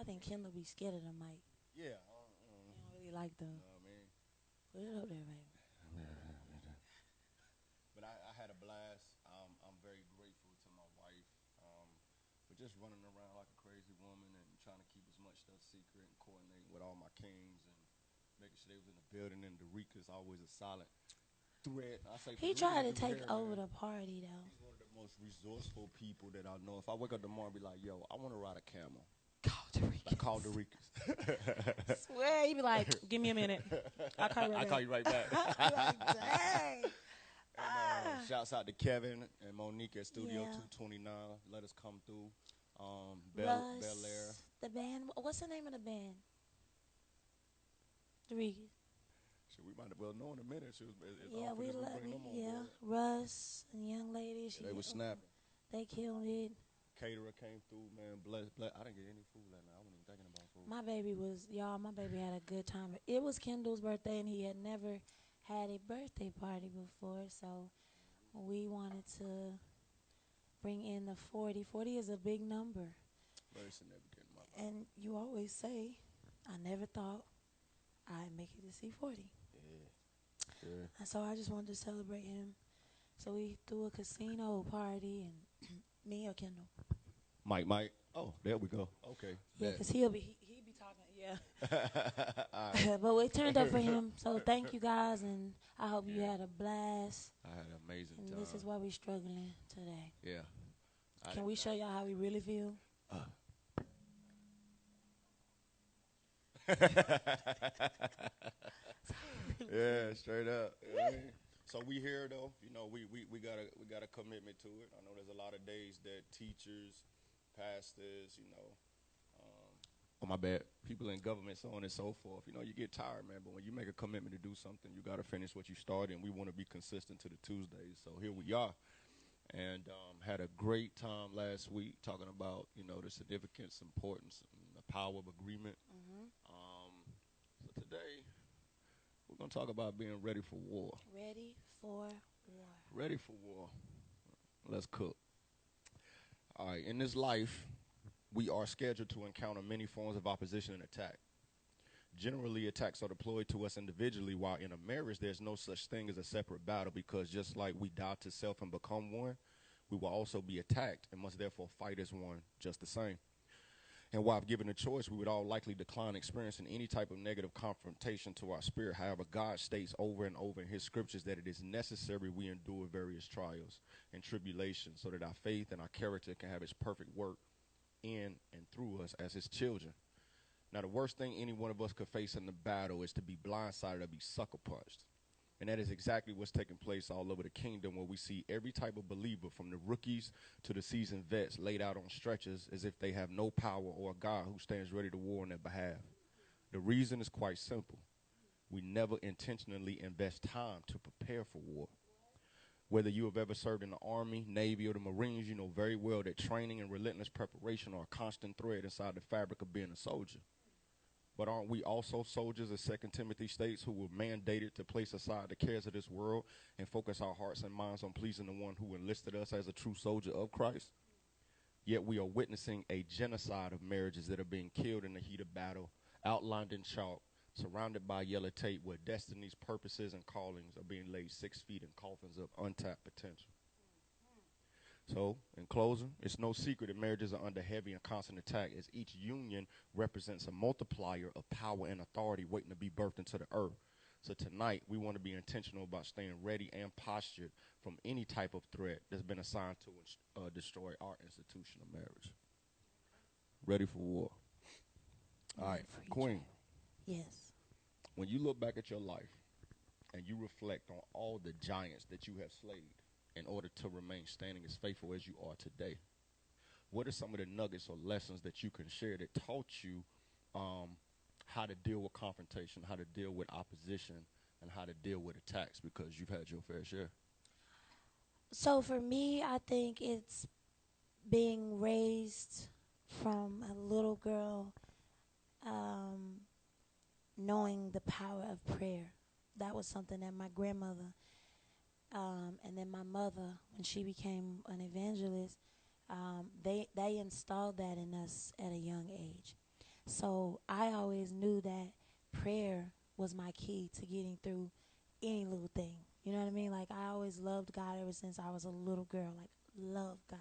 think Kendall be scared of the mic. Yeah. He don't really like the. You know what I mean? Put it up there, baby. But I had a blast. I'm very grateful to my wife for just running around like a crazy woman and trying to keep as much stuff secret and coordinating with all my kings and making sure they was in the building. And Dorica's always a silent threat. I say for He Dorica tried to to do take hair, over man. the party though. He's one of the most resourceful people that I know. If I wake up tomorrow and be like, yo, I want to ride a camel. Call Dorica. I call Dorica's. Swear, he be like, "Give me a minute. I'll call you right I back." call you right back. Like, dang. And shouts out to Kevin and Monique at Studio Yeah. 229. Let us come through. Russ, Bel Air. the band. What's the name of the band? Dorica. Shit, we might as well know in a minute. It's Yeah, obvious we love bring them on yeah. board. Russ and young lady. Yeah, they were snapping. They killed it. Caterer came through, man. Bless. I didn't get any food that night. I wasn't even thinking about food. My baby was y'all. My baby had a good time. It was Kendall's birthday, and he had never had a birthday party before, so we wanted to bring in the 40. 40 is a big number, Very significant in my life. and you always say, "I never thought I'd make it to see 40." Yeah. Yeah. And so I just wanted to celebrate him. So we threw a casino party, and me or Kendall. Mike. Oh, there we go. Okay. Yeah, bet. because he'll be talking. Yeah. All right. But we turned up for him. So thank you guys, and I hope you had a blast. I had an amazing And time. this is why we're struggling today. Yeah. Can we show y'all how we really feel? Yeah, straight up. You know what I mean? So we here though. You know, we got a commitment to it. I know there's a lot of days that teachers, pastors, you know, oh my bad, people in government, so on and so forth. You know, you get tired, man. But when you make a commitment to do something, you got to finish what you started, and we want to be consistent to the Tuesdays. So here we are, and had a great time last week talking about the significance, importance, and the power of agreement. So today we're gonna talk about being ready for war. Ready for war. Ready for war. Let's cook. All right, in this life, we are scheduled to encounter many forms of opposition and attack. Generally, attacks are deployed to us individually, while in a marriage, there's no such thing as a separate battle because just like we die to self and become one, we will also be attacked and must therefore fight as one just the same. And while given a choice, we would all likely decline experiencing any type of negative confrontation to our spirit. However, God states over and over in his scriptures that it is necessary we endure various trials and tribulations so that our faith and our character can have its perfect work in and through us as his children. Now, the worst thing any one of us could face in the battle is to be blindsided or be sucker punched. And that is exactly what's taking place all over the kingdom, where we see every type of believer, from the rookies to the seasoned vets, laid out on stretchers as if they have no power or a God who stands ready to war on their behalf. The reason is quite simple. We never intentionally invest time to prepare for war. Whether you have ever served in the Army, Navy, or the Marines, you know very well that training and relentless preparation are a constant thread inside the fabric of being a soldier. But aren't we also soldiers, as 2 Timothy states, who were mandated to place aside the cares of this world and focus our hearts and minds on pleasing the one who enlisted us as a true soldier of Christ? Yet we are witnessing a genocide of marriages that are being killed in the heat of battle, outlined in chalk, surrounded by yellow tape, where destiny's purposes and callings are being laid 6 feet in coffins of untapped potential. So, in closing, it's no secret that marriages are under heavy and constant attack, as each union represents a multiplier of power and authority waiting to be birthed into the earth. So tonight, we want to be intentional about staying ready and postured from any type of threat that's been assigned to destroy our institution of marriage. Ready for war. All right, Queen, Yes. when you look back at your life and you reflect on all the giants that you have slayed in order to remain standing as faithful as you are today, what are some of the nuggets or lessons that you can share that taught you how to deal with confrontation, how to deal with opposition, and how to deal with attacks, because you've had your fair share? So for me, I think it's being raised from a little girl, knowing the power of prayer. That was something that my grandmother, and then my mother, when she became an evangelist, they installed that in us at a young age. So I always knew that prayer was my key to getting through any little thing. You know what I mean? Like I always loved God ever since I was a little girl. Like loved God.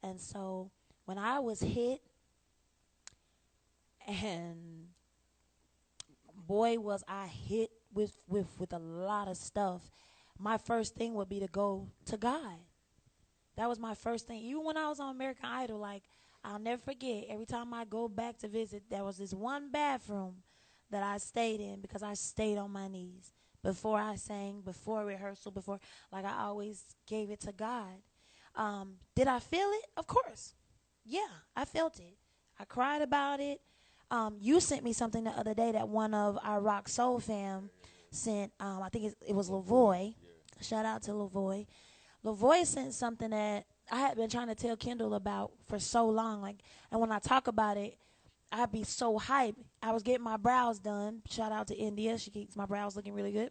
And so when I was hit, and boy was I hit with a lot of stuff, my first thing would be to go to God. That was my first thing. Even when I was on American Idol, like I'll never forget. Every time I go back to visit, there was this one bathroom that I stayed in because I stayed on my knees before I sang, before rehearsal, before like I always gave it to God. Did I feel it? Of course. Yeah, I felt it. I cried about it. You sent me something the other day that one of our rock soul fam sent. I think it was Lavoy, Lavoy. yeah. Shout out to Lavoy. Lavoy sent something that I had been trying to tell Kendall about for so long. Like, and when I talk about it, I'd be so hyped. I was getting my brows done. Shout out to India. She keeps my brows looking really good.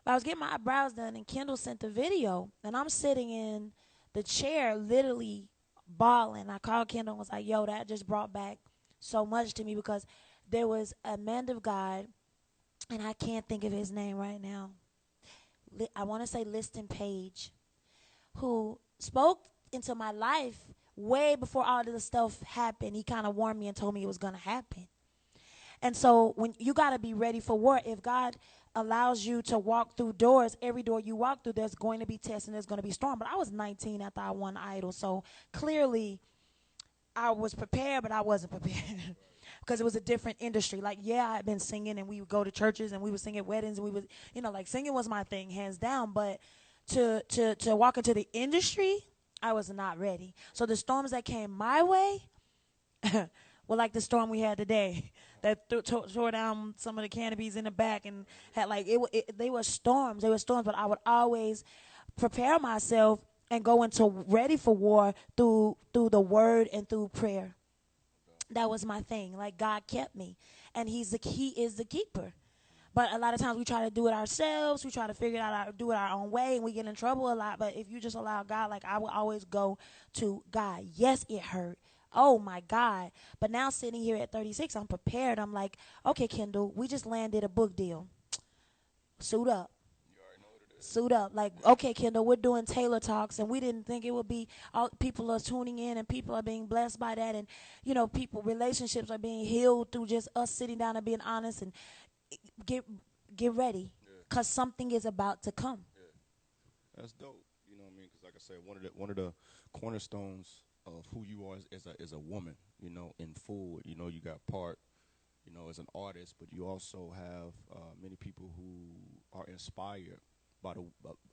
But I was getting my brows done, and Kendall sent the video, and I'm sitting in the chair, literally bawling. I called Kendall and was like, "Yo, that just brought back so much to me because there was a man of God, and I can't think of his name right now. I want to say Liston Page, who spoke into my life way before all of this stuff happened. He kind of warned me and told me it was going to happen. And so when you got to be ready for war, if God allows you to walk through doors, every door you walk through, there's going to be tests and there's going to be storm. But I was 19 after I won Idol. So clearly I was prepared, but I wasn't prepared. Because it was a different industry. Like, yeah, I had been singing and we would go to churches and we would sing at weddings and we would, like singing was my thing, hands down. But to walk into the industry, I was not ready. So the storms that came my way were like the storm we had today that tore down some of the canopies in the back and had like, they were storms. They were storms, but I would always prepare myself and go into ready for war through the word and through prayer. That was my thing. Like God kept me, and He is the keeper. But a lot of times we try to do it ourselves. We try to figure it out, do it our own way, and we get in trouble a lot. But if you just allow God, like I will always go to God. Yes, it hurt. Oh my God. But now sitting here at 36, I'm prepared. I'm like, okay, Kendall, we just landed a book deal. Suit up. You already know what it is. Suit up. Like, Yeah. okay, Kendall, we're doing Taylor Talks, and we didn't think it would be all people are tuning in, and people are being blessed by that, and people relationships are being healed through just us sitting down and being honest and get get ready, Yeah. cause something is about to come. Yeah. That's dope. You know what I mean? Because like I said, one of the cornerstones of who you are is a woman. You know, in full. You know, you got part. You know, as an artist, but you also have many people who are inspired by the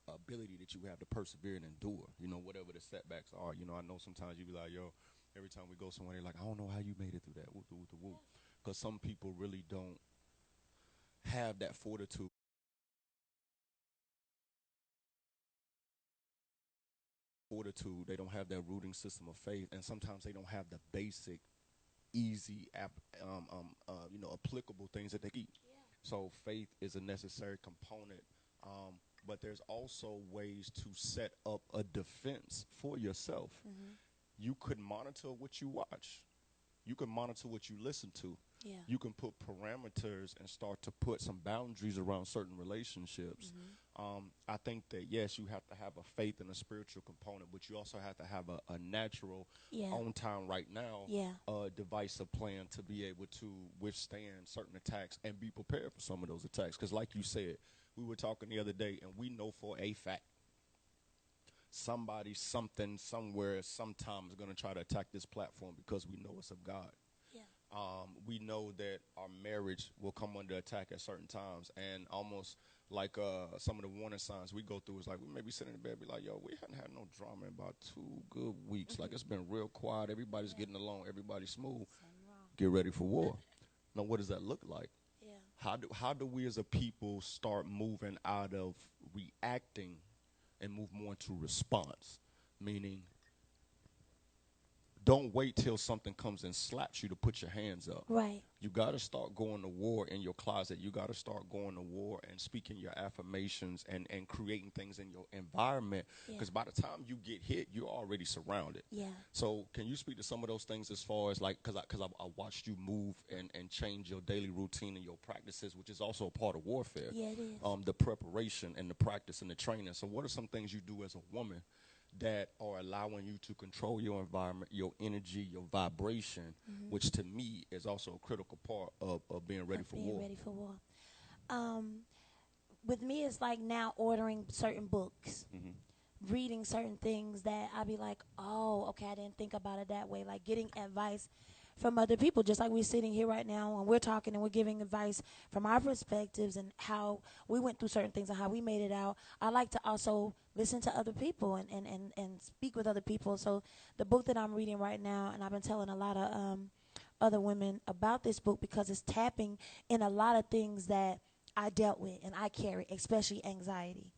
ability that you have to persevere and endure. You know, whatever the setbacks are. You know, I know sometimes you be like, yo, every time we go somewhere, they're like, I don't know how you made it through that. Woo, woo, woo, woo. Because some people really don't have that fortitude. They don't have that rooting system of faith, and sometimes they don't have the basic, easy, applicable things that they eat. So faith is a necessary component, but there's also ways to set up a defense for yourself. Mm-hmm. You could monitor what you watch. You can monitor what you listen to. Yeah. You can put parameters and start to put some boundaries around certain relationships. Mm-hmm. I think that yes, you have to have a faith and a spiritual component, but you also have to have a natural, Yeah. on time, right now, Yeah. divisive plan to be able to withstand certain attacks and be prepared for some of those attacks. Because, like you said, we were talking the other day, and we know for a fact somebody, something, somewhere, sometime is going to try to attack this platform because we know it's of God. Yeah. We know that our marriage will come under attack at certain times, and almost like some of the warning signs we go through is like we may be sitting in bed, be like, "Yo, we haven't had no drama in about 2 good weeks. Like it's been real quiet. Everybody's getting along. Everybody's smooth. Something wrong. Get ready for war." Now, what does that look like? Yeah. How do we as a people start moving out of reacting and move more into response? Meaning, don't wait till something comes and slaps you to put your hands up. Right. You got to start going to war in your closet. You got to start going to war and speaking your affirmations and creating things in your environment. Yeah. Because by the time you get hit, you're already surrounded. Yeah. So can you speak to some of those things as far as like, because I watched you move and change your daily routine and your practices, which is also a part of warfare. Yeah, it is. The preparation and the practice and the training. So what are some things you do as a woman that are allowing you to control your environment, your energy, your vibration, which to me is also a critical part of being ready for war? Being ready for war. With me, it's like now ordering certain books, reading certain things that I be like, oh, okay, I didn't think about it that way. Like getting advice from other people, just like we're sitting here right now and we're talking and we're giving advice from our perspectives and how we went through certain things and how we made it out. I like to also listen to other people and speak with other people. So the book that I'm reading right now, and I've been telling a lot of other women about this book because it's tapping in a lot of things that I dealt with and I carry, especially anxiety.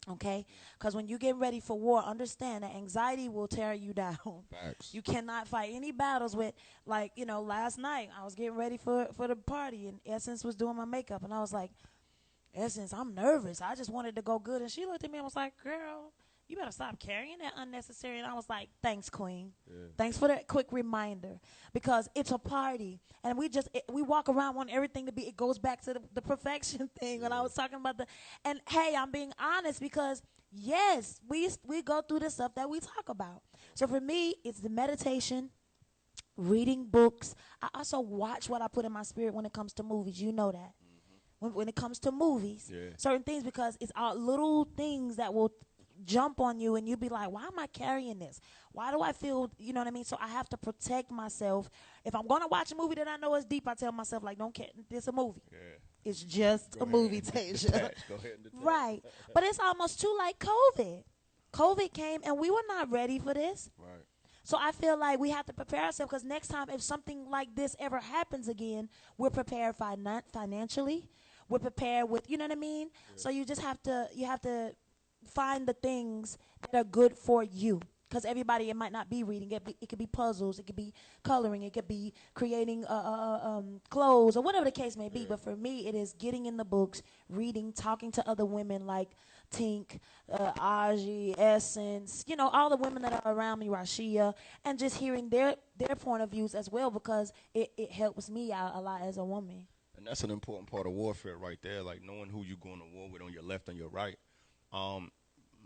Okay? Because when you get ready for war, understand that anxiety will tear you down. Facts. You cannot fight any battles with, like, last night I was getting ready for the party and Essence was doing my makeup. And I was like, Essence, I'm nervous. I just wanted to go good. And she looked at me and was like, girl, you better stop carrying that unnecessary. And I was like, thanks, Queen. Yeah. Thanks for that quick reminder. Because it's a party. And we walk around wanting everything to be, it goes back to the perfection thing when I was talking about and hey, I'm being honest because yes, we go through the stuff that we talk about. So for me, it's the meditation, reading books. I also watch what I put in my spirit when it comes to movies. You know that. When it comes to movies, certain things, because it's all little things that will jump on you and you'll be like, why am I carrying this? Why do I feel, you know what I mean? So I have to protect myself. If I'm going to watch a movie that I know is deep, I tell myself, like, don't care. It's a movie. Yeah. It's just a movie, Tasia. Go ahead and detach. Right. But it's almost too like COVID. COVID came and we were not ready for this. Right. So I feel like we have to prepare ourselves because next time if something like this ever happens again, we're prepared financially. We're prepared with, you know what I mean? Yeah. So you have to find the things that are good for you. Because everybody, it might not be reading. It could be puzzles. It could be coloring. It could be creating clothes or whatever the case may be. But for me, it is getting in the books, reading, talking to other women like Tink, Aji, Essence, all the women that are around me, Rashia, and just hearing their point of views as well because it helps me out a lot as a woman. And that's an important part of warfare right there, like knowing who you're going to war with on your left and your right. I'm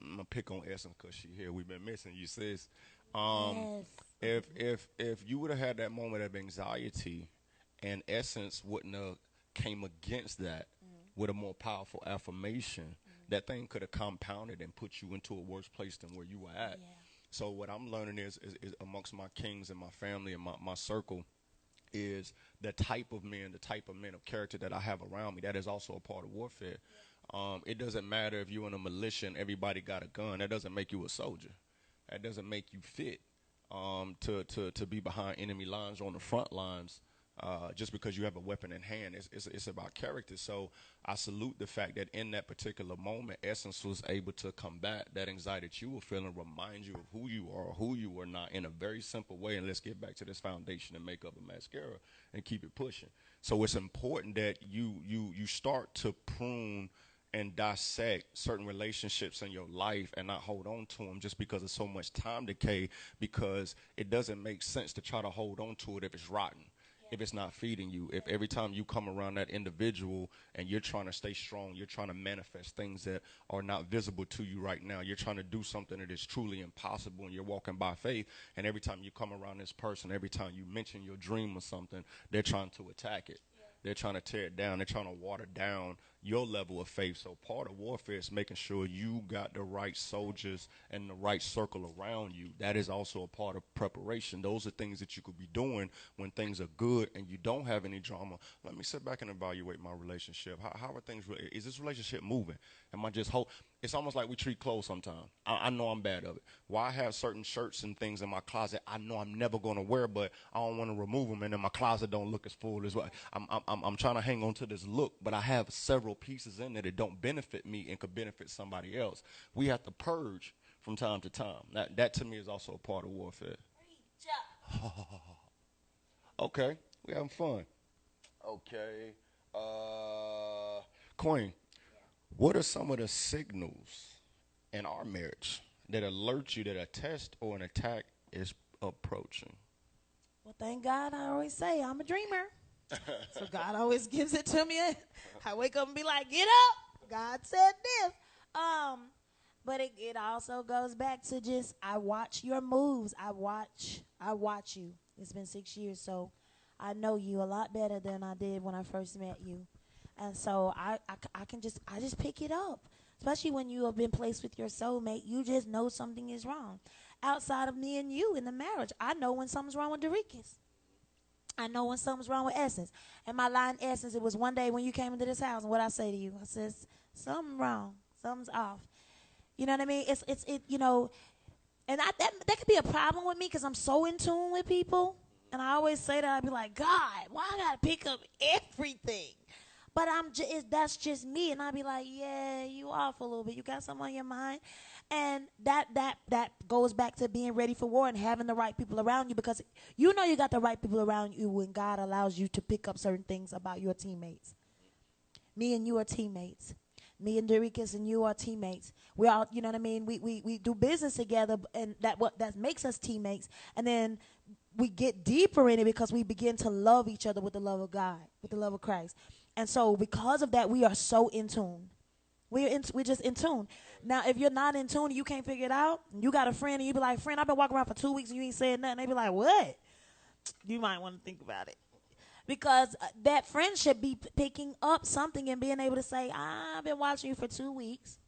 going to pick on Essence because she here. We've been missing you, sis. Yes. If you would have had that moment of anxiety and Essence wouldn't have came against that with a more powerful affirmation, that thing could have compounded and put you into a worse place than where you were at. Yeah. So what I'm learning is amongst my kings and my family and my circle, is the type of men of character that I have around me. That is also a part of warfare. It doesn't matter if you're in a militia and everybody got a gun. That doesn't make you a soldier. That doesn't make you fit to be behind enemy lines or on the front lines just because you have a weapon in hand. It's about character. So I salute the fact that in that particular moment, Essence was able to combat that anxiety that you were feeling, remind you of who you are or who you are not in a very simple way. And let's get back to this foundation and makeup and mascara and keep it pushing. So it's important that you start to prune and dissect certain relationships in your life and not hold on to them just because of so much time decay, because it doesn't make sense to try to hold on to it if it's rotten. If it's not feeding you, if every time you come around that individual and you're trying to stay strong, you're trying to manifest things that are not visible to you right now, you're trying to do something that is truly impossible and you're walking by faith, and every time you come around this person, every time you mention your dream or something, they're trying to attack it. They're trying to tear it down. They're trying to water down your level of faith. So part of warfare is making sure you got the right soldiers and the right circle around you. That is also a part of preparation. Those are things that you could be doing when things are good and you don't have any drama. Let me sit back and evaluate my relationship. How are things really? Is this relationship moving? Am I just It's almost like we treat clothes sometimes. I know I'm bad of it. Why I have certain shirts and things in my closet I know I'm never going to wear, but I don't want to remove them, and then my closet don't look as full as well. I'm trying to hang on to this look, but I have several pieces in there that don't benefit me and could benefit somebody else. We have to purge from time to time. That to me is also a part of warfare. Okay, we having fun. Okay. Uh, Queen, what are some of the signals in our marriage that alert you that a test or an attack is approaching? Well, thank God I always say I'm a dreamer. So God always gives it to me. I wake up and be like, get up. God said this. Um, but it also goes back to just I watch your moves. I watch you. It's been 6 years, so I know you a lot better than I did when I first met you. And so I just pick it up. Especially when you have been placed with your soulmate, you just know something is wrong. Outside of me and you in the marriage, I know when something's wrong with Dorikas. I know when something's wrong with Essence. And my line Essence, it was one day when you came into this house, and what I say to you, I says, something wrong, something's off. You know what I mean? And that could be a problem with me because I'm so in tune with people. And I always say that I'd be like, God, why I gotta pick up everything? But that's just me, and I'd be like, yeah, you off a little bit. You got something on your mind, and that goes back to being ready for war and having the right people around you because you know you got the right people around you when God allows you to pick up certain things about your teammates. Me and you are teammates. Me and Dorikas and you are teammates. We all, you know what I mean. We do business together, and that makes us teammates. And then we get deeper in it because we begin to love each other with the love of God, with the love of Christ. And so because of that, we are so in tune. We're just in tune. Now, if you're not in tune and you can't figure it out, you got a friend and you be like, friend, I've been walking around for 2 weeks and you ain't saying nothing. They be like, what? You might want to think about it. Because that friendship be picking up something and being able to say, I've been watching you for 2 weeks.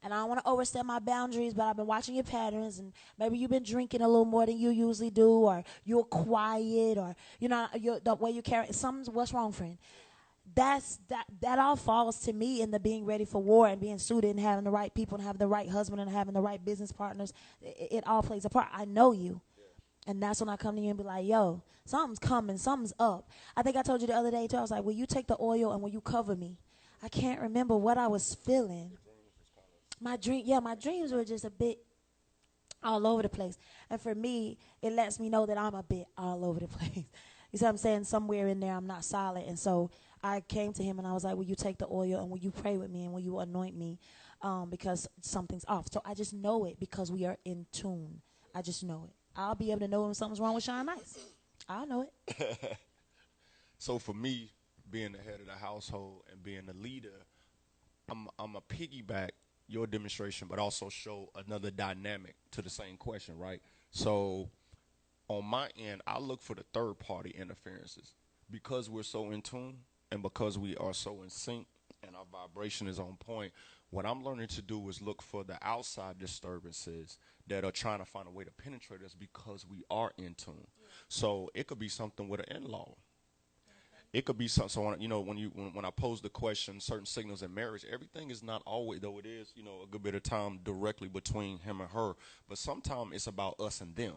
And I don't want to overstep my boundaries, but I've been watching your patterns, and maybe you've been drinking a little more than you usually do, or you're quiet, or the way you carry. What's wrong, friend? That all falls to me in the being ready for war and being suited and having the right people and having the right husband and having the right business partners. It all plays a part. I know you. And that's when I come to you and be like, yo, something's coming, something's up. I think I told you the other day, too. I was like, will you take the oil and will you cover me? I can't remember what I was feeling. My dreams were just a bit all over the place. And for me, it lets me know that I'm a bit all over the place. You see what I'm saying? Somewhere in there, I'm not solid. And so I came to him and I was like, will you take the oil and will you pray with me and will you anoint me? Because something's off. So I just know it because we are in tune. I just know it. I'll be able to know when something's wrong with Sean Nice. I'll know it. So for me, being the head of the household and being the leader, I'm a piggyback your demonstration, but also show another dynamic to the same question, right? So on my end, I look for the third party interferences because we're so in tune and because we are so in sync and our vibration is on point. What I'm learning to do is look for the outside disturbances that are trying to find a way to penetrate us because we are in tune. So it could be something with an in-law. It could be something. So when I pose the question, certain signals in marriage, everything is not always, though it is, a good bit of time directly between him and her. But sometimes it's about us and them.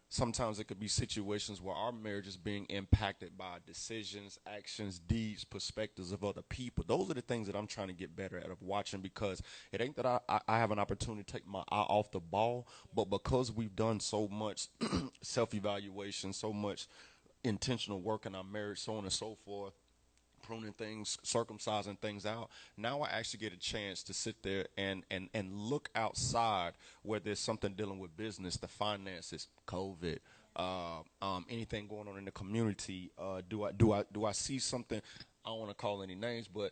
Sometimes it could be situations where our marriage is being impacted by decisions, actions, deeds, perspectives of other people. Those are the things that I'm trying to get better at of watching because it ain't that I have an opportunity to take my eye off the ball, but because we've done so much self-evaluation, so much intentional work in our marriage, so on and so forth, pruning things, circumcising things out. Now I actually get a chance to sit there and look outside where there's something dealing with business, the finances, COVID, anything going on in the community. Do I see something? I don't want to call any names, but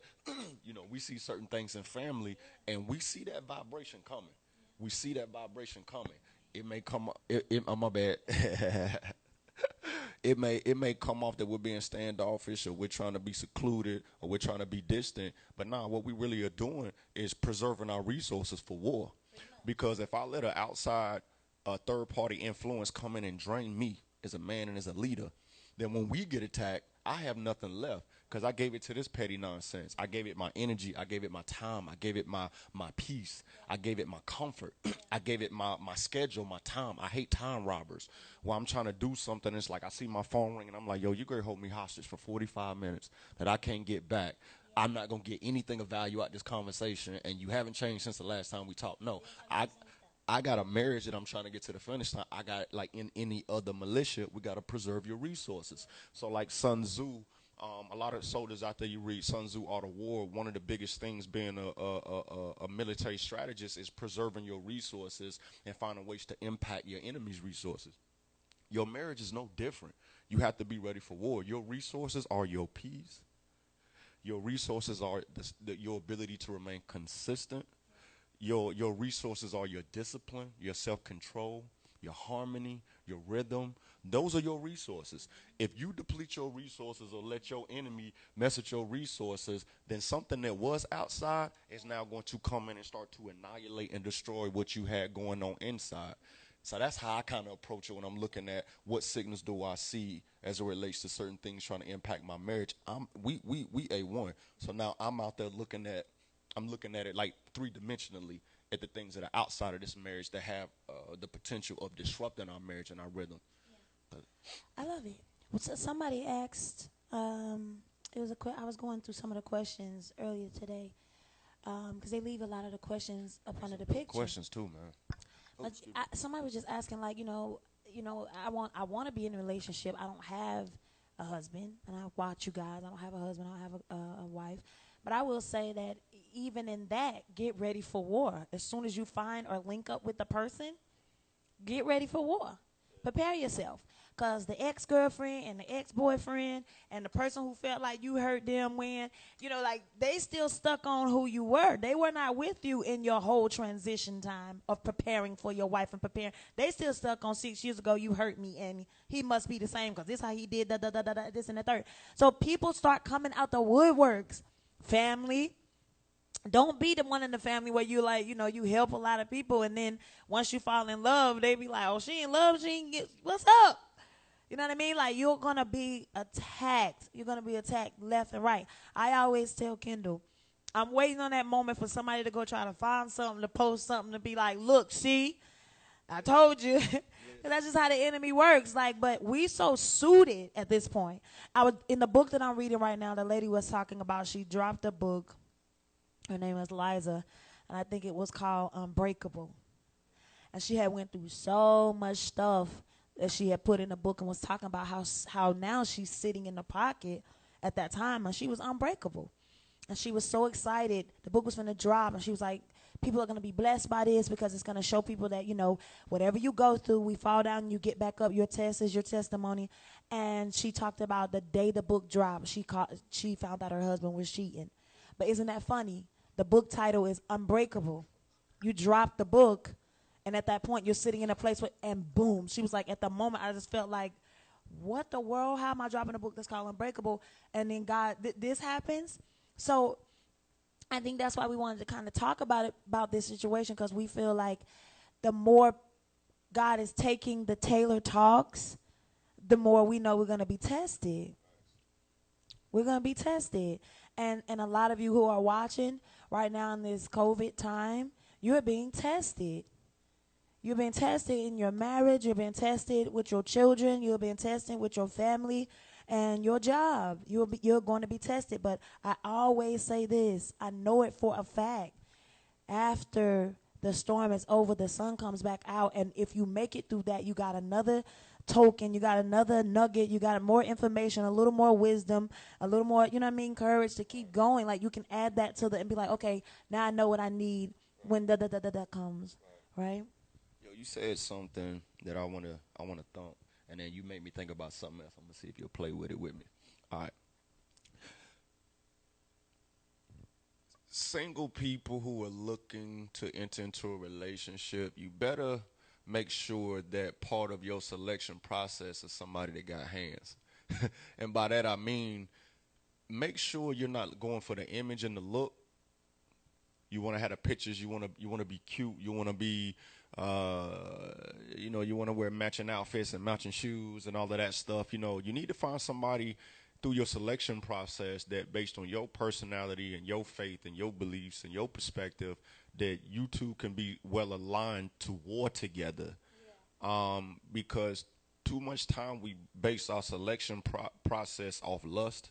we see certain things in family, and we see that vibration coming. We see that vibration coming. It may come. My bad. It may come off that we're being standoffish or we're trying to be secluded or we're trying to be distant. But nah, what we really are doing is preserving our resources for war. Because if I let an outside third party influence come in and drain me as a man and as a leader, then when we get attacked, I have nothing left because I gave it to this petty nonsense. I gave it my energy. I gave it my time. I gave it my peace. I gave it my comfort. I gave it my schedule, my time. I hate time robbers. While I'm trying to do something, it's like I see my phone ring and I'm like, yo, you gonna hold me hostage for 45 minutes that I can't get back. I'm not going to get anything of value out of this conversation, and you haven't changed since the last time we talked. No, I got a marriage that I'm trying to get to the finish line. I got, like in any other militia, we got to preserve your resources. So like Sun Tzu, a lot of soldiers out there, you read Sun Tzu Art of War. One of the biggest things being a military strategist is preserving your resources and finding ways to impact your enemy's resources. Your marriage is no different. You have to be ready for war. Your resources are your peace. Your resources are your ability to remain consistent. Your resources are your discipline, your self-control, your harmony, your rhythm. Those are your resources. If you deplete your resources or let your enemy mess with your resources, then something that was outside is now going to come in and start to annihilate and destroy what you had going on inside. So that's how I kind of approach it when I'm looking at what signals do I see as it relates to certain things trying to impact my marriage. We A1. So now I'm looking at it like three dimensionally at the things that are outside of this marriage that have the potential of disrupting our marriage and our rhythm. I love it. Well, so somebody asked. It was I was going through some of the questions earlier today because they leave a lot of the questions up under the picture. Questions too, man. But somebody was just asking, like, I want to be in a relationship. I don't have a husband, and I watch you guys. I don't have a husband. I don't have a wife. But I will say that even in that, get ready for war. As soon as you find or link up with the person, get ready for war. Prepare yourself. Because the ex-girlfriend and the ex-boyfriend and the person who felt like you hurt them when, like they still stuck on who you were. They were not with you in your whole transition time of preparing for your wife and preparing. They still stuck on 6 years ago, you hurt me and he must be the same because this how he did this and the third. So people start coming out the woodworks. Family, don't be the one in the family where you like, you help a lot of people and then once you fall in love, they be like, oh, she in love, she ain't get, what's up? You know what I mean? Like, you're going to be attacked. You're going to be attacked left and right. I always tell Kendall, I'm waiting on that moment for somebody to go try to find something, to post something, to be like, look, see, I told you. That's just how the enemy works. Like, but we so suited at this point. In the book that I'm reading right now, the lady was talking about, she dropped a book. Her name is Liza, and I think it was called Unbreakable. And she had went through so much stuff that she had put in the book and was talking about how now she's sitting in the pocket at that time, and she was unbreakable. And she was so excited. The book was going to drop, and she was like, people are going to be blessed by this because it's going to show people that, whatever you go through, we fall down and you get back up. Your test is your testimony. And she talked about the day the book dropped, she found out her husband was cheating. But isn't that funny? The book title is Unbreakable. You dropped the book, and at that point, you're sitting in a place where, and boom. She was like, at the moment, I just felt like, what the world? How am I dropping a book that's called Unbreakable? And then God, this happens. So I think that's why we wanted to kind of talk about this situation, because we feel like the more God is taking the Taylor talks, the more we know we're going to be tested. We're going to be tested. And a lot of you who are watching right now in this COVID time, you're being tested. You're being tested in your marriage. You're being tested with your children. You're being tested with your family and your job. You're going to be tested. But I always say this. I know it for a fact. After the storm is over, the sun comes back out. And if you make it through that, you got another token, you got another nugget, you got more information, a little more wisdom, a little more, courage to keep going. Like, you can add that to and be like, okay, now I know what I need when that comes, right? Yo, you said something that I wanna thump, and then you made me think about something else. I'm gonna see if you'll play with it with me. All right. Single people who are looking to enter into a relationship, you better make sure that part of your selection process is somebody that got hands. And by that I mean, make sure you're not going for the image and the look. You want to have the pictures. You want to be cute. You want to be, you want to wear matching outfits and matching shoes and all of that stuff. You need to find somebody through your selection process that, based on your personality and your faith and your beliefs and your perspective, that you two can be well aligned to war together. Because too much time we base our selection process off lust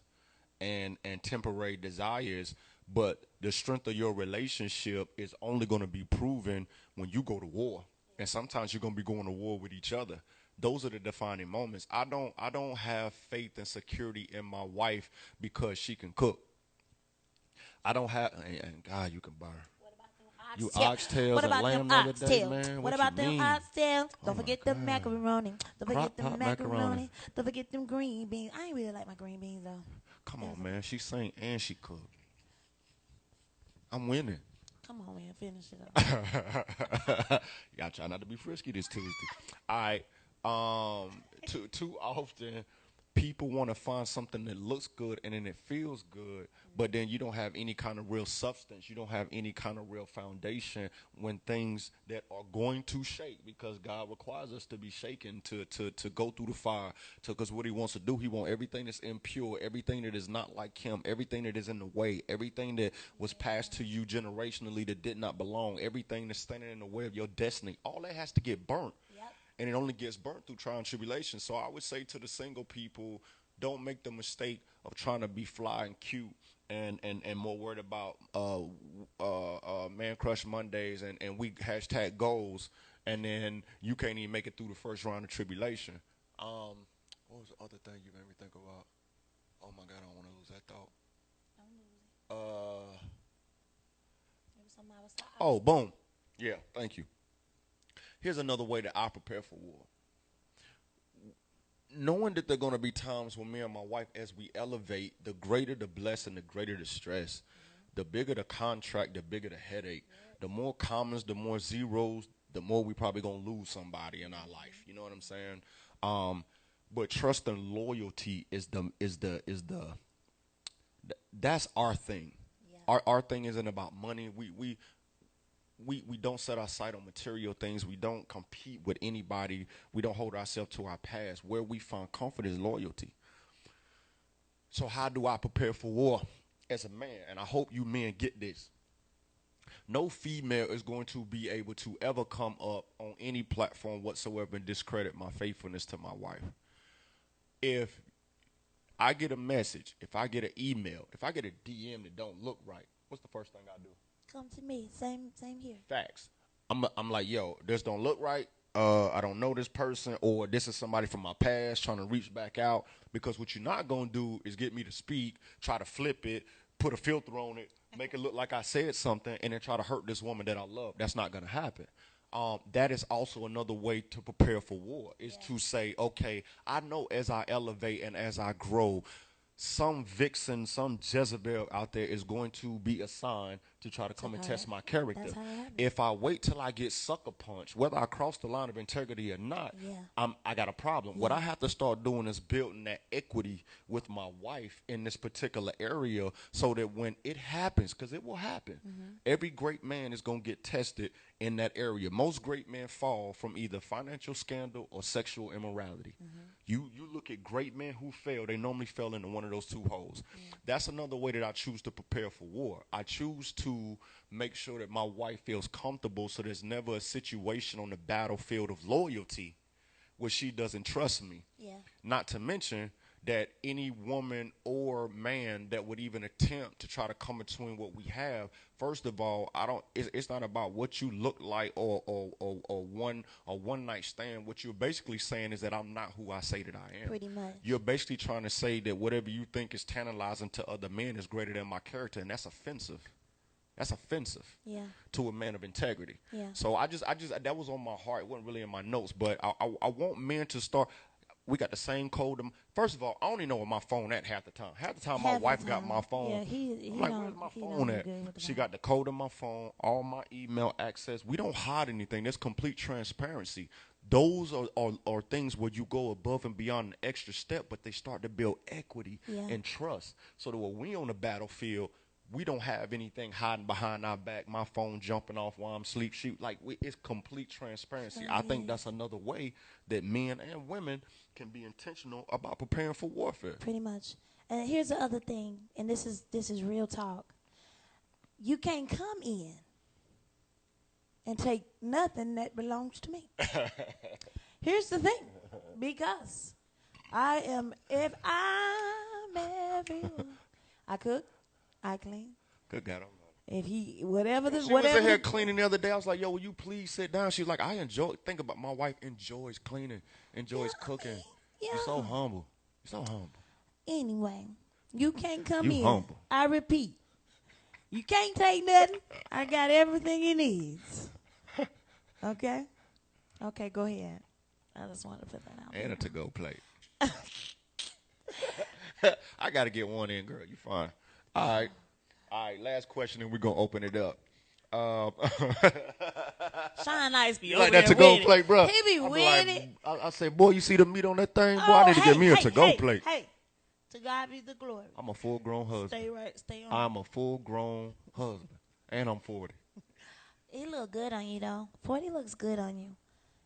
and temporary desires, but the strength of your relationship is only going to be proven when you go to war. And sometimes you're going to be going to war with each other. Those are the defining moments. I don't have faith and security in my wife because she can cook. I don't have, and God, you can burn. You What oxtails and about them lamb the other day, oxtails? man. What What you about them mean? oxtails? Oh Don't my forget the God. macaroni. Don't forget Crock the pot macaroni. macaroni. Don't forget them green beans. I ain't really like my green beans though. Come It on, was man. She sang and she cooked. I'm winning. Come on, man, finish it up. Y'all try not to be frisky this Tuesday. All right. Too often people want to find something that looks good and then it feels good, but then you don't have any kind of real substance. You don't have any kind of real foundation when things that are going to shake, because God requires us to be shaken to go through the fire. Because what he wants to do, he wants everything that's impure, everything that is not like him, everything that is in the way, everything that was passed to you generationally that did not belong, everything that's standing in the way of your destiny. All that has to get burnt. And it only gets burnt through trial and tribulation. So I would say to the single people, don't make the mistake of trying to be fly and cute and more worried about man crush Mondays and we hashtag goals, and then you can't even make it through the first round of tribulation. What was the other thing you made me think about? Oh my God, I don't want to lose that thought. Oh, boom. Yeah, thank you. Here's another way that I prepare for war. Knowing that there are going to be times when me and my wife, as we elevate, the greater the blessing, the greater the stress, the bigger the contract, the bigger the headache, the more commas, the more zeros, the more we probably going to lose somebody in our life. You know what I'm saying? But trust and loyalty that's our thing. Yeah. Our thing isn't about money. We don't set our sight on material things. We don't compete with anybody. We don't hold ourselves to our past. Where we find comfort is loyalty. So how do I prepare for war as a man? And I hope you men get this. No female is going to be able to ever come up on any platform whatsoever and discredit my faithfulness to my wife. If I get a message, if I get an email, if I get a DM that don't look right, what's the first thing I do? Come to me. Same here. Facts. I'm like, yo, this don't look right. I don't know this person, or this is somebody from my past trying to reach back out. Because what you're not gonna do is get me to speak, try to flip it, put a filter on it, make it look like I said something, and then try to hurt this woman that I love. That's not gonna happen. That is also another way to prepare for war, is to say, okay, I know as I elevate and as I grow, some vixen, some Jezebel out there is going to be assigned to try to come and test my character. That's how it happens. If I wait till I get sucker punched, whether I cross the line of integrity or not, I got a problem. What I have to start doing is building that equity with my wife in this particular area, so that when it happens, because it will happen, every great man is going to get tested in that area. Most great men fall from either financial scandal or sexual immorality. You look at great men who fail, they normally fell into one of those two holes. That's another way that I choose to prepare for war. I choose to make sure that my wife feels comfortable, so there's never a situation on the battlefield of loyalty where she doesn't trust me. Yeah. Not to mention that any woman or man that would even attempt to try to come between what we have, first of all, it's not about what you look like or one night stand. What you're basically saying is that I'm not who I say that I am. Pretty much. You're basically trying to say that whatever you think is tantalizing to other men is greater than my character, and that's offensive. That's offensive to a man of integrity. Yeah. So I just that was on my heart. It wasn't really in my notes, but I want men to start. We got the same code. First of all, I don't even know where my phone at half the time. Half the time my wife got my phone. Yeah, he I'm like, where's my phone at? She got the code of my phone, all my email access. We don't hide anything. There's complete transparency. Those are things where you go above and beyond an extra step, but they start to build equity and trust. So that when we on the battlefield, we don't have anything hiding behind our back, my phone jumping off while I'm sleep shoot. Like, it's complete transparency. I think that's another way that men and women can be intentional about preparing for warfare. Pretty much. And here's the other thing, and this is real talk. You can't come in and take nothing that belongs to me. Here's the thing, because if I'm everyone, I cook, I clean, Good God Almighty. If he whatever the She was in whatever here the, cleaning the other day. I was like, yo, will you please sit down? She was like, I enjoy. Think about my wife enjoys cleaning, yeah, enjoys cooking. You so yeah. humble. You so humble. Anyway, you can't come You here. humble. I repeat, you can't take nothing. I got everything he needs. Okay? Okay, go ahead. I just wanted to put that out And there. a to-go plate. I got to get one in, girl. You fine. All right. All right, last question, and we're going to open it up. Sean Nice be You over like that there to-go with it. plate, bro? He be I be with like, it. I say, boy, you see the meat on that thing? Boy, I Oh, need to get me a to-go plate. hey. To God be the glory. I'm a full-grown husband. Stay right, stay on. I'm a full-grown husband, and I'm 40. It look good on you though. 40 looks good on you.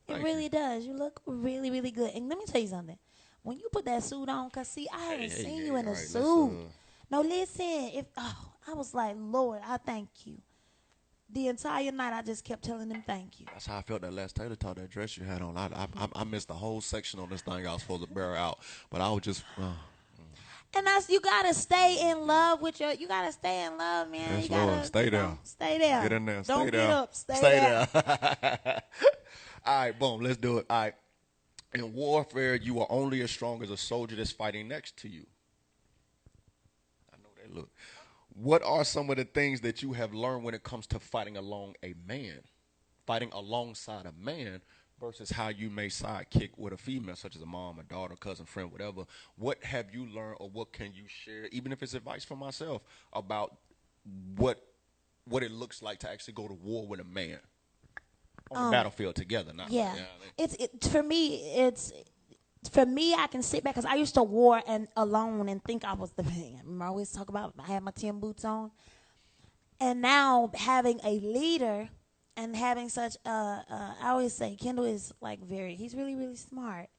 It Thank really you. does. You look really, really good. And let me tell you something. When you put that suit on, cause see, I haven't seen you in all a right, suit. No, listen. I was like, Lord, I thank you. The entire night, I just kept telling him thank you. That's how I felt that last Taylor Talk, that dress you had on. I missed the whole section on this thing I was supposed to bear out, but I was just. And you gotta stay in love with you gotta stay in love, man. Yes, You gotta Lord, stay there. Stay there. Get in there. Don't Stay get there. up. Stay there. there. All right, boom. Let's do it. All right. In warfare, you are only as strong as a soldier that's fighting next to you. I know they look. What are some of the things that you have learned when it comes to fighting fighting alongside a man versus how you may sidekick with a female, such as a mom, a daughter, cousin, friend, whatever? What have you learned, or what can you share, even if it's advice from myself, about what it looks like to actually go to war with a man on the battlefield together? Not Yeah. like, you know what I mean? For me, I can sit back because I used to war and alone and think I was the man. Remember, I always talk about I had my 10 boots on, and now having a leader and having such I always say Kendall is like he's really really smart.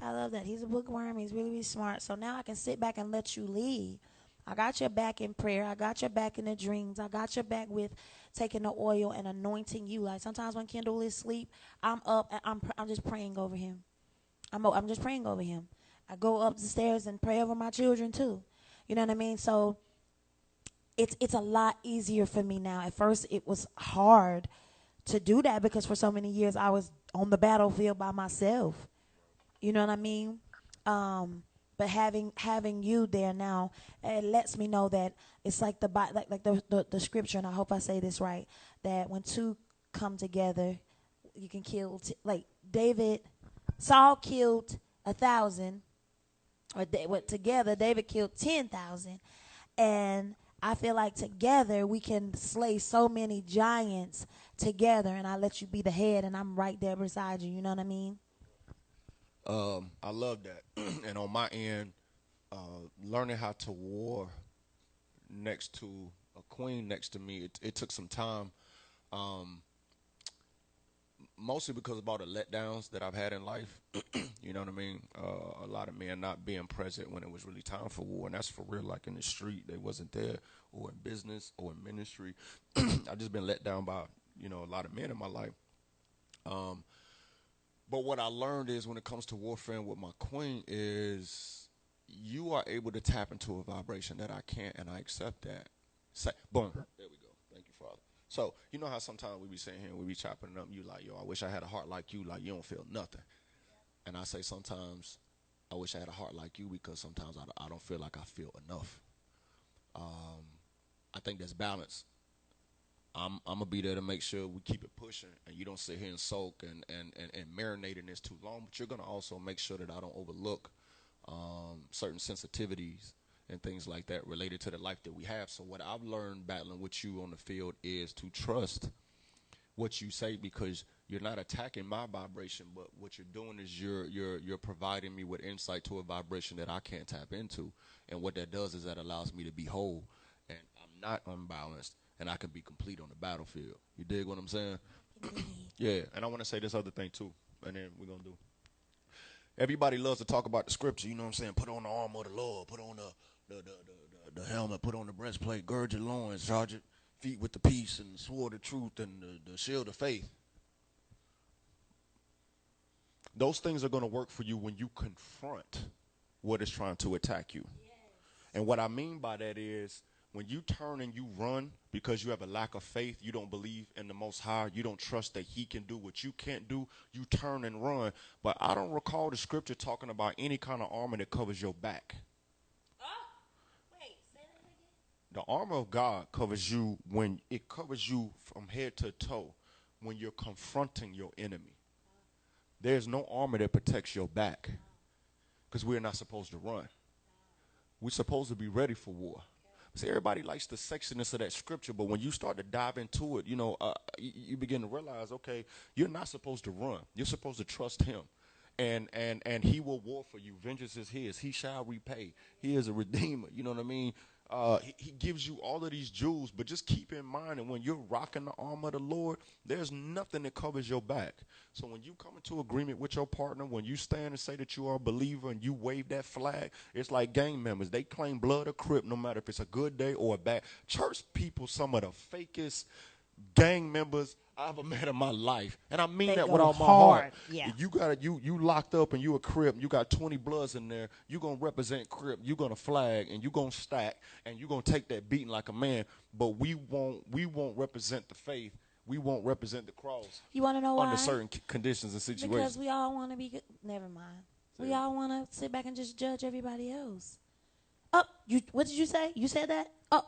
I love that. He's a bookworm. He's really really smart. So now I can sit back and let you lead. I got your back in prayer. I got your back in the dreams. I got your back with taking the oil and anointing you. Like sometimes when Kendall is asleep, I'm up and I'm just praying over him. I'm just praying over him. I go up the stairs and pray over my children too. You know what I mean? So it's a lot easier for me now. At first it was hard to do that because for so many years I was on the battlefield by myself. You know what I mean? But having you there now, it lets me know that it's like the scripture, and I hope I say this right, that when two come together, you can kill like Saul killed 1,000, or together David killed 10,000, and I feel like together we can slay so many giants together, and I let you be the head, and I'm right there beside you. You know what I mean? I love that. And on my end, learning how to war next to a queen next to me, it took some time. Mostly because of all the letdowns that I've had in life. You know what I mean? A lot of men not being present when it was really time for war, and that's for real. Like in the street, they wasn't there, or in business, or in ministry. I've just been let down by a lot of men in my life. But what I learned is when it comes to warfare with my queen is you are able to tap into a vibration that I can't, and I accept that. Say, boom, there we go. Thank you, Father. So you know how sometimes we be sitting here and we be chopping it up. You like, yo, I wish I had a heart like you. Like you don't feel nothing. And I say sometimes I wish I had a heart like you because sometimes I don't feel like I feel enough. I think there's balance. I'm gonna be there to make sure we keep it pushing, and you don't sit here and sulk and marinate in this too long. But you're gonna also make sure that I don't overlook certain sensitivities and things like that related to the life that we have. So what I've learned battling with you on the field is to trust what you say, because you're not attacking my vibration, but what you're doing is you're providing me with insight to a vibration that I can't tap into. And what that does is that allows me to be whole, and I'm not unbalanced, and I can be complete on the battlefield. You dig what I'm saying? Yeah, and I want to say this other thing too, and then we're going to do. Everybody loves to talk about the scripture, you know what I'm saying? Put on the armor of the Lord, put on the helmet, put on the breastplate, gird your loins, charge your feet with the peace and the sword of truth and the shield of faith. Those things are going to work for you when you confront what is trying to attack you. Yes. And what I mean by that is When you turn and you run because you have a lack of faith, you don't believe in the Most High, you don't trust that He can do what you can't do, you turn and run. But I don't recall the scripture talking about any kind of armor that covers your back. Wait, say that again. The armor of God covers you when it covers you from head to toe when you're confronting your enemy. There's no armor that protects your back because we're not supposed to run. We're supposed to be ready for war. See, everybody likes the sexiness of that scripture, but when you start to dive into it, you begin to realize, okay, you're not supposed to run. You're supposed to trust Him. And He will war for you. Vengeance is His. He shall repay. He is a redeemer. You know what I mean? He gives you all of these jewels, but just keep in mind that when you're rocking the armor of the Lord, there's nothing that covers your back. So when you come into agreement with your partner, when you stand and say that you are a believer and you wave that flag, it's like gang members. They claim blood or crip no matter if it's a good day or a bad. Church people, some of the fakest gang members I ever met in my life, and I mean They that go with all my hard, heart. yeah. You locked up and you a Crip, and you got 20 Bloods in there. You gonna represent Crip. You gonna flag and you gonna stack and you gonna take that beating like a man. But we won't represent the faith. We won't represent the cross. You want to know why? Under certain conditions and situations. Because we all want to be good. Never mind. We all want to sit back and just judge everybody else. Oh, what did you say? You said that? Oh,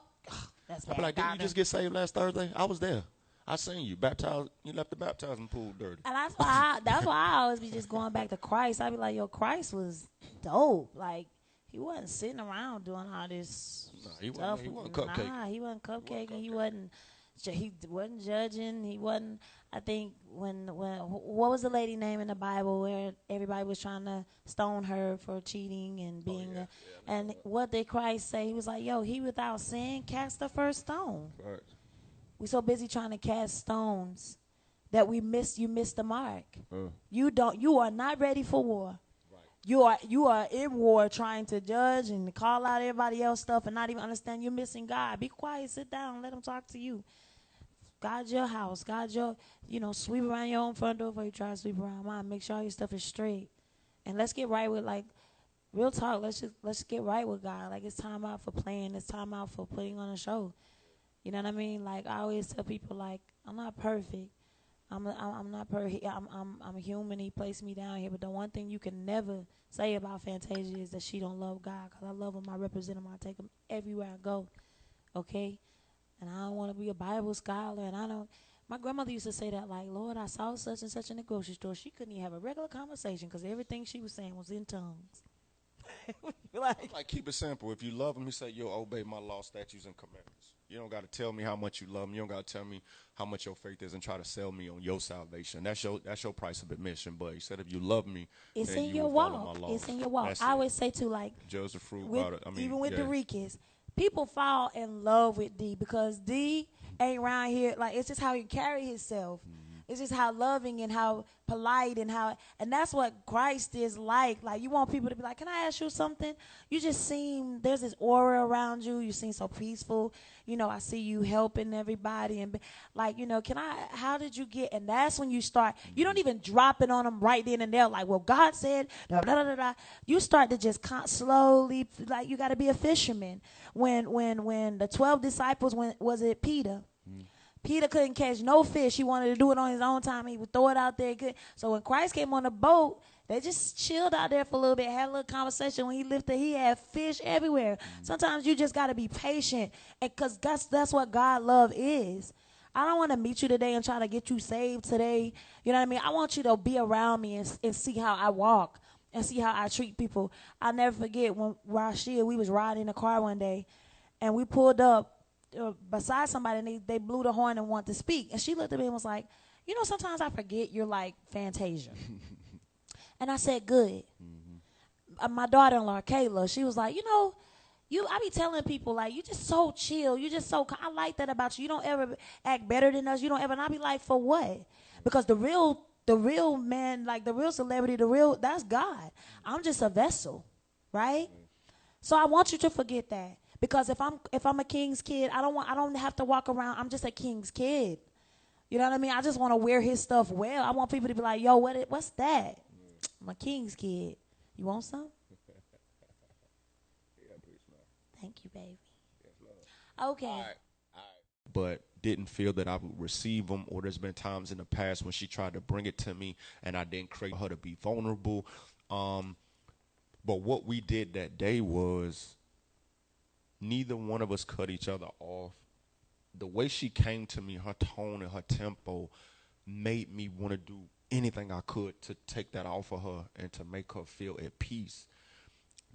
that's bad. I be like, didn't you just get saved last Thursday? I was there. I seen you baptized. You left the baptizing pool dirty. And that's why I always be just going back to Christ. I be like, yo, Christ was dope. Like, he wasn't sitting around doing all this stuff. He wasn't cupcaking. Nah, he wasn't cupcaking. He wasn't judging. He wasn't. I think when what was the lady name in the Bible where everybody was trying to stone her for cheating and being and what did Christ say? He was like, yo, he without sin cast the first stone. Right. We're so busy trying to cast stones that you miss the mark. You are not ready for war. Right. You are in war trying to judge and call out everybody else stuff and not even understand you're missing God. Be quiet, sit down, let Him talk to you. Guard your house, guard your, sweep around your own front door before you try to sweep around mine. Make sure all your stuff is straight. And let's get right with, real talk. Let's get right with God. Like, it's time out for playing. It's time out for putting on a show. You know what I mean? Like, I always tell people, I'm not perfect. I'm not perfect. I'm human. He placed me down here. But the one thing you can never say about Fantasia is that she don't love God. Because I love Him. I represent Him. I take Him everywhere I go. Okay? And I don't want to be a Bible scholar. And my grandmother used to say that, Lord, I saw such and such in the grocery store. She couldn't even have a regular conversation because everything she was saying was in tongues. Keep it simple. If you love Him, He said, you'll obey my law, statutes, and commandments. You don't got to tell me how much you love me. You don't got to tell me how much your faith is and try to sell me on your salvation. That's your price of admission. But He said, if you love me, it's then in you your will follow walk. my laws. It's in your walk. That's I always say too, judge the fruit with, about it. even with the Ricans, people fall in love with D because D ain't around here. It's just how he carry himself. Mm-hmm. It's just how loving and how polite and that's what Christ is like. You want people to be like, can I ask you something? You just seem, there's this aura around you. You seem so peaceful. I see you helping everybody and how did you get? And that's when you start, you don't even drop it on them right then and there. Well, God said, da, da, da, da. You start to just slowly, you got to be a fisherman. When the 12 disciples, was it Peter? Mm. Peter couldn't catch no fish. He wanted to do it on his own time. He would throw it out there. So when Christ came on the boat, they just chilled out there for a little bit, had a little conversation. When he lifted, he had fish everywhere. Mm-hmm. Sometimes you just got to be patient because that's what God love is. I don't want to meet you today and try to get you saved today. You know what I mean? I want you to be around me and see how I walk and see how I treat people. I'll never forget when Rashid, we was riding in the car one day, and we pulled up beside somebody, and they blew the horn and wanted to speak. And she looked at me and was like, sometimes I forget you're like Fantasia. And I said, good. Mm-hmm. My daughter-in-law, Kayla, she was like, I be telling people, you just so chill. You just so, I like that about you. You don't ever act better than us. You don't ever, and I be like, for what? Because the real man, the real celebrity, that's God. I'm just a vessel, right? So I want you to forget that. Because if I'm a king's kid, I don't have to walk around. I'm just a king's kid. You know what I mean? I just want to wear his stuff well. I want people to be like, yo, what's that? I'm a king's kid. You want some? Yeah, please, man. Thank you, baby. Yes, love. Okay. But didn't feel that I would receive them. Or there's been times in the past when she tried to bring it to me and I didn't create her to be vulnerable. Um, but what we did that day was neither one of us cut each other off. The way she came to me, her tone and her tempo made me want to do anything I could to take that off of her and to make her feel at peace.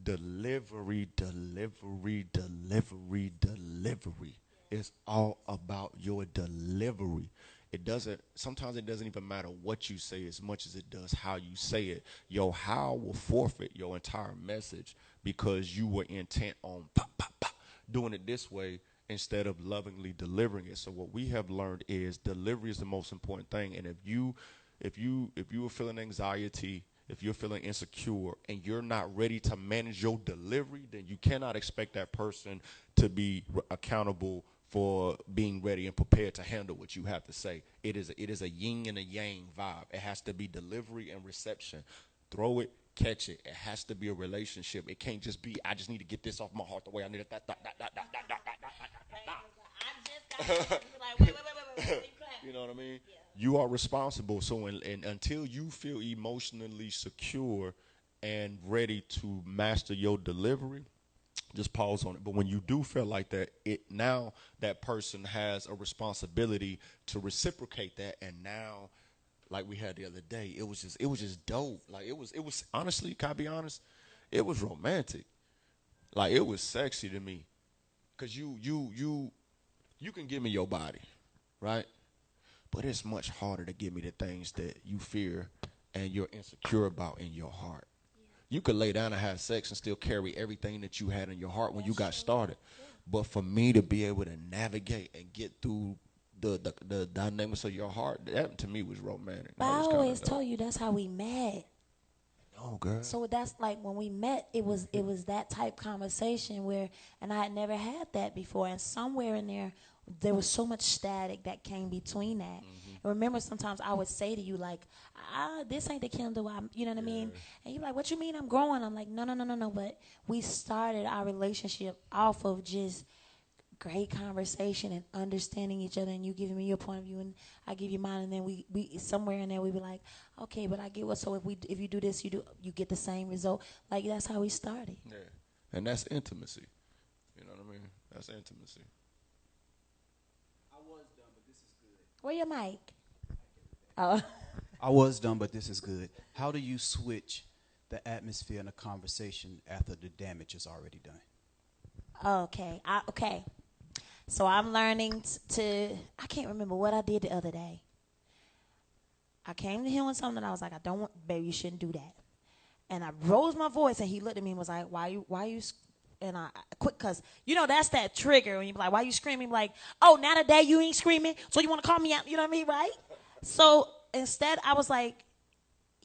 Delivery, delivery, delivery, delivery. It's all about your delivery. It doesn't, sometimes it doesn't even matter what you say as much as it does how you say it. Your how will forfeit your entire message because you were intent on pop, pop, pop, doing it this way instead of lovingly delivering it. So what we have learned is delivery is the most important thing. And if you are feeling anxiety, if you're feeling insecure and you're not ready to manage your delivery, then you cannot expect that person to be accountable for being ready and prepared to handle what you have to say. It is a yin and a yang vibe. It has to be delivery and reception. Throw it, catch it. It has to be a relationship. It can't just be I just need to get this off my heart the way I need it. You know what I mean? Yeah. You are responsible. So, and until you feel emotionally secure and ready to master your delivery, just pause on it. But when you do feel like that, it now that person has a responsibility to reciprocate that. And now, like we had the other day, it was just dope. Like it was honestly, can I be honest? It was romantic. Like it was sexy to me, cause you can give me your body, right? But it's much harder to give me the things that you fear and you're insecure about in your heart. You could lay down and have sex and still carry everything that you had in your heart when you got started. But for me to be able to navigate and get through the dynamics of your heart, that to me was romantic. But That I was kind always of dope. told you that's how we met. No, girl. So that's like when we met, it was that type conversation where, and I had never had that before, and somewhere in there was so much static that came between that. And remember, sometimes I would say to you like, this ain't the Kendall, you know what I mean? And you're like, what you mean I'm growing? I'm like, no, no, no, no, no. But we started our relationship off of just great conversation and understanding each other, and you giving me your point of view and I give you mine, and then we somewhere in there we be like, okay, but I get what, so if you do this, you get the same result. Like that's how we started. Yeah. And that's intimacy. You know what I mean? That's intimacy. Where your mic? Oh. I was done, but this is good. How do you switch the atmosphere in a conversation after the damage is already done? Okay. So I'm learning I can't remember what I did the other day. I came to him with something, and I was like, I don't want, baby, you shouldn't do that. And I rose my voice, and he looked at me and was like, why you, and I quick, cause that's that trigger when you be like, why you screaming? Like, oh, now today you ain't screaming, so you want to call me out? You know what I mean, right? So instead, I was like,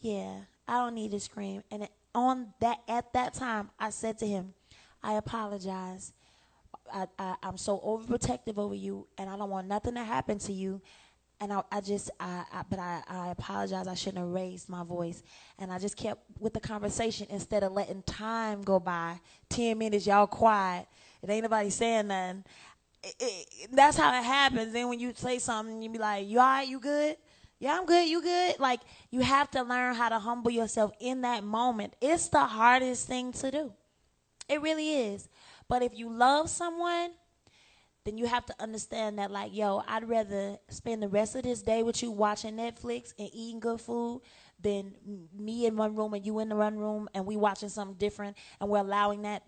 yeah, I don't need to scream. And at that time, I said to him, I apologize. I'm so overprotective over you, and I don't want nothing to happen to you. And I apologize. I shouldn't have raised my voice. And I just kept with the conversation instead of letting time go by. 10 minutes, y'all quiet. It ain't nobody saying nothing. That's how it happens. Then when you say something, you be like, you all right, you good? Yeah, I'm good, you good? Like, you have to learn how to humble yourself in that moment. It's the hardest thing to do. It really is. But if you love someone, then you have to understand that, like, yo, I'd rather spend the rest of this day with you watching Netflix and eating good food than me in one room and you in the one room and we watching something different, and we're allowing that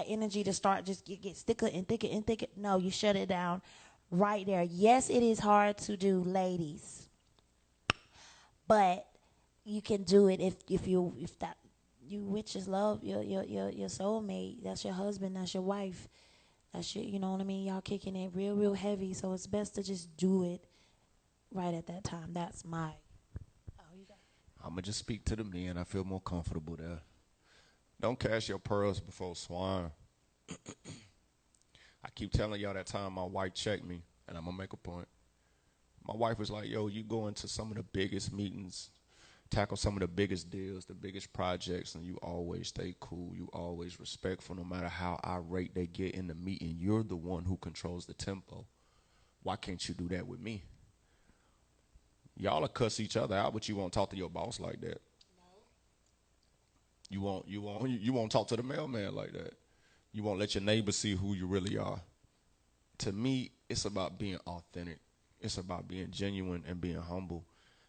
energy to start just get thicker and thicker and thicker. No, you shut it down right there. Yes, it is hard to do, ladies, but you can do it if that you which is love your soulmate. That's your husband. That's your wife. That's your, you know what I mean. Y'all kicking it real heavy. So it's best to just do it right at that time. That's my. Oh, you got. I'm gonna just speak to the men. I feel more comfortable there. Don't cast your pearls before swine. I keep telling y'all that time my wife checked me, and I'm gonna make a point. My wife was like, yo, you go into some of the biggest meetings tackle some of the biggest deals, the biggest projects, and you always stay cool. You always respectful, no matter how irate they get in the meeting. You're the one who controls the tempo. Why can't you do that with me? Y'all will cuss each other out, but you won't talk to your boss like that. You won't talk to the mailman like that. You won't let your neighbor see who you really are. To me, it's about being authentic. It's about being genuine and being humble.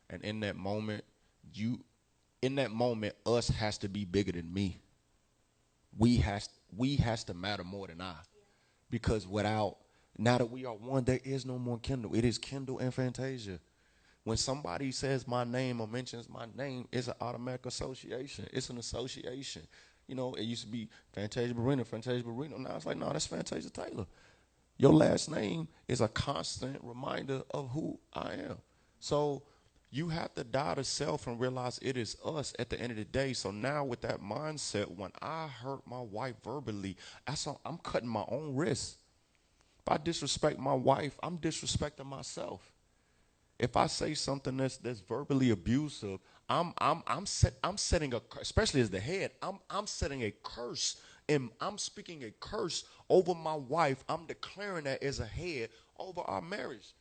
And in that moment, us has to be bigger than me. We has to matter more than I. Because now that we are one, there is no more Kendall. It is Kendall and Fantasia. When somebody says my name or mentions my name, it's an automatic association. It's an association. You know, it used to be Fantasia Barrino. Now it's like, no, that's Fantasia Taylor. Your last name is a constant reminder of who I am. So you have to die to self and realize it is us at the end of the day. So now with that mindset, when I hurt my wife verbally, I'm cutting my own wrist. If I disrespect my wife, I'm disrespecting myself. If I say something that's verbally abusive, I'm setting especially as the head, I'm setting a curse, and I'm speaking a curse over my wife. I'm declaring that as a head over our marriage.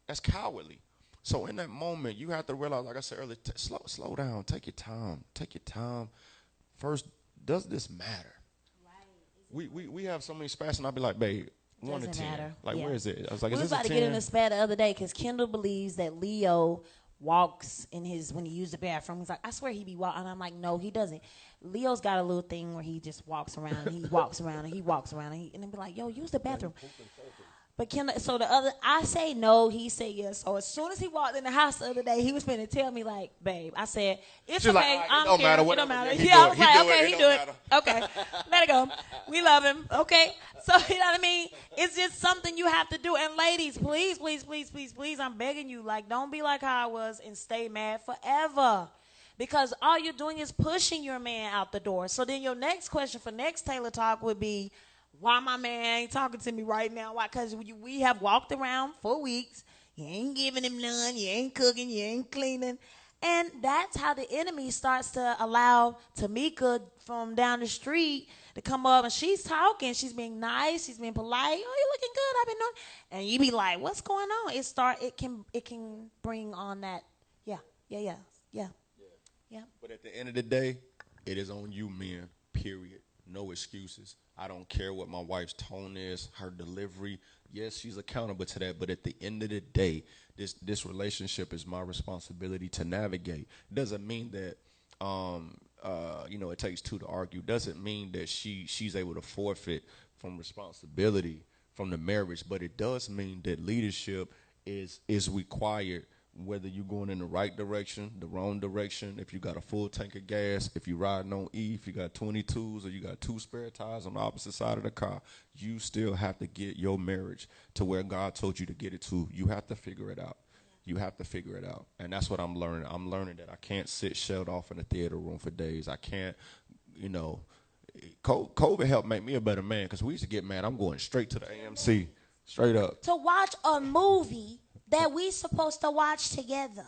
That's cowardly. So in that moment, you have to realize, like I said earlier, slow down, take your time. First, does this matter? Right. We have so many spats, and I'll be like, babe, 1 to 10. Matter. Like, yeah. Where is it? I was like, we is was this about a to 10? get in a spat the other day because Kendall believes that Leo walks when he used the bathroom. He's like, I swear he be walking. And I'm like, no, he doesn't. Leo's got a little thing where he just walks around and he walks around and he walks around and then be like, yo, use the bathroom. But Kendall, so I say no, he said yes. So as soon as he walked in the house the other day, he was finna tell me like, babe, I said, it's She's okay, like, I don't matter, it don't matter. he Yeah, do I it. was He like, do it. okay, It he don't do it. matter. Okay, let it go. We love him. Okay, so you know what I mean? It's just something you have to do. And ladies, please, I'm begging you, like, don't be like how I was and stay mad forever. Because all you're doing is pushing your man out the door. So then your next question for next Taylor Talk would be, why my man ain't talking to me right now? Why? Because we have walked around for weeks. You ain't giving him none. You ain't cooking. You ain't cleaning. And that's how the enemy starts to allow Tamika from down the street to come up, and she's talking. She's being nice. She's being polite. Oh, you looking good. I've been doing. And you be like, what's going on? It can bring on that. Yeah. But at the end of the day, it is on you, men, period. No excuses. I don't care what my wife's tone is, her delivery. Yes, she's accountable to that, but at the end of the day, this relationship is my responsibility to navigate. It doesn't mean that it takes two to argue. Doesn't mean that she's able to forfeit from responsibility from the marriage, but it does mean that leadership is required, whether you're going in the right direction, the wrong direction, if you got a full tank of gas, if you're riding on E, if you got 22s or you got 2 spare tires on the opposite side of the car, you still have to get your marriage to where God told you to get it to. You have to figure it out. You have to figure it out. And that's what I'm learning. I'm learning that I can't sit shelled off in a theater room for days. I can't, COVID helped make me a better man because we used to get mad. I'm going straight to the AMC, straight up. To watch a movie that we supposed to watch together.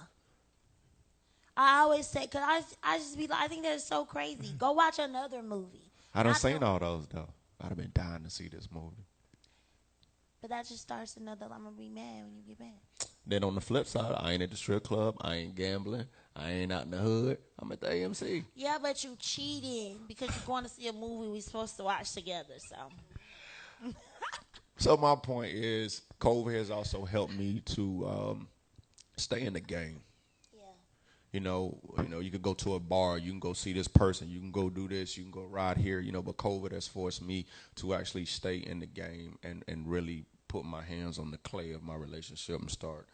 I always say, because I just be like, I think that's so crazy. Go watch another movie. I done seen all those, though. I'd have been dying to see this movie. But that just starts another, I'm going to be mad when you get mad. Then on the flip side, I ain't at the strip club. I ain't gambling. I ain't out in the hood. I'm at the AMC. Yeah, but you cheating because you're going to see a movie we supposed to watch together, so. So my point is, COVID has also helped me to stay in the game. Yeah. You can go to a bar, you can go see this person, you can go do this, you can go ride here, but COVID has forced me to actually stay in the game and really put my hands on the clay of my relationship and start,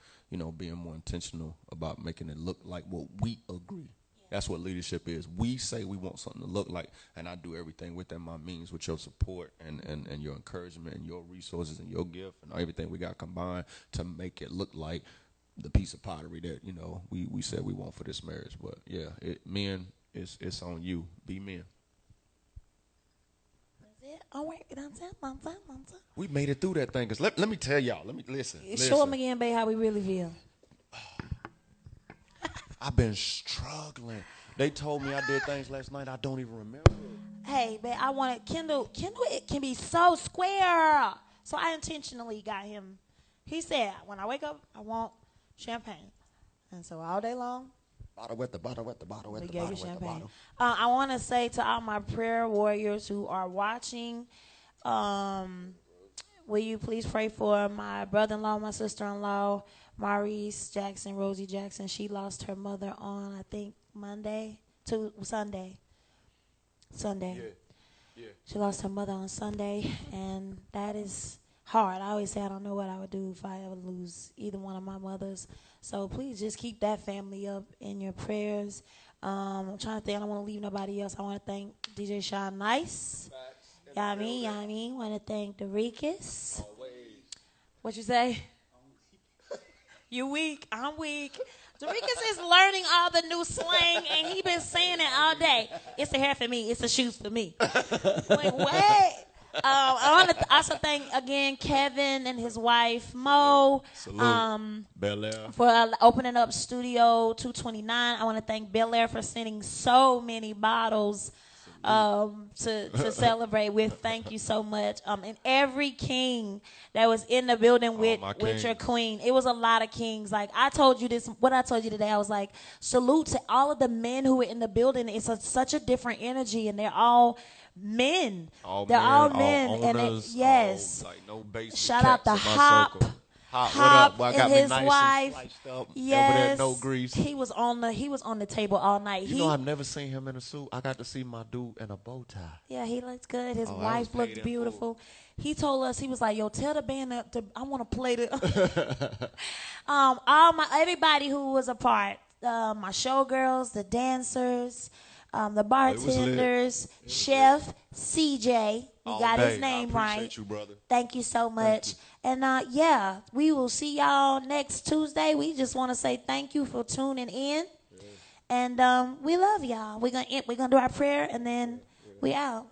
being more intentional about making it look like what we agree. That's what leadership is. We say we want something to look like, and I do everything within my means with your support and your encouragement and your resources and your gift and everything we got combined to make it look like the piece of pottery that, we said we want for this marriage. But, yeah, men, it's on you. Be men. That's it. All right. I'm done. We made it through that thing. Because let me tell y'all. Let me listen. Show them again, babe, how we really feel. I've been struggling. They told me I did things last night I don't even remember. Hey, man, I wanted Kendall. Kendall, it can be so square. So I intentionally got him. He said, when I wake up, I want champagne. And so all day long, Bottle with the bottle with the bottle with we the gave you bottle with the champagne. bottle. I want to say to all my prayer warriors who are watching, will you please pray for my brother-in-law, my sister-in-law, Maurice Jackson, Rosie Jackson. She lost her mother on, I think, Sunday. Yeah. She lost her mother on Sunday, and that is hard. I always say I don't know what I would do if I ever lose either one of my mothers. So please just keep that family up in your prayers. I'm trying to think. I don't want to leave nobody else. I want to thank DJ Sean Nice. Yami. Want to thank Dorikas. What you say? You weak. I'm weak. Dorikas is learning all the new slang, and he been saying it all day. It's a hair for me. It's a shoes for me. Like, wait. I want to also thank, again, Kevin and his wife, Mo. Salute. Bel Air. For opening up Studio 229. I want to thank Bel Air for sending so many bottles to celebrate with. Thank you so much. And every king that was in the building with your queen. It was a lot of kings. Like I told you this, what I told you today, I was like, salute to all of the men who were in the building. It's such a different energy, and they're all men. They're all men. All owners, and yes. Like no basic Shout out to Hop. Hop and got his me nice wife. And sliced up. Yes. Over there, no grease. He was on the table all night. You know, I've never seen him in a suit. I got to see my dude in a bow tie. Yeah, he looks good. His wife looked beautiful. He told us, he was like, yo, tell the band I want to play the everybody who was a part, my showgirls, the dancers, the bartenders, Chef CJ. We got his name right. Appreciate you, brother. Thank you so much. And yeah, we will see y'all next Tuesday. We just want to say thank you for tuning in. Yeah. And we love y'all. We're gonna do our prayer, and then we out.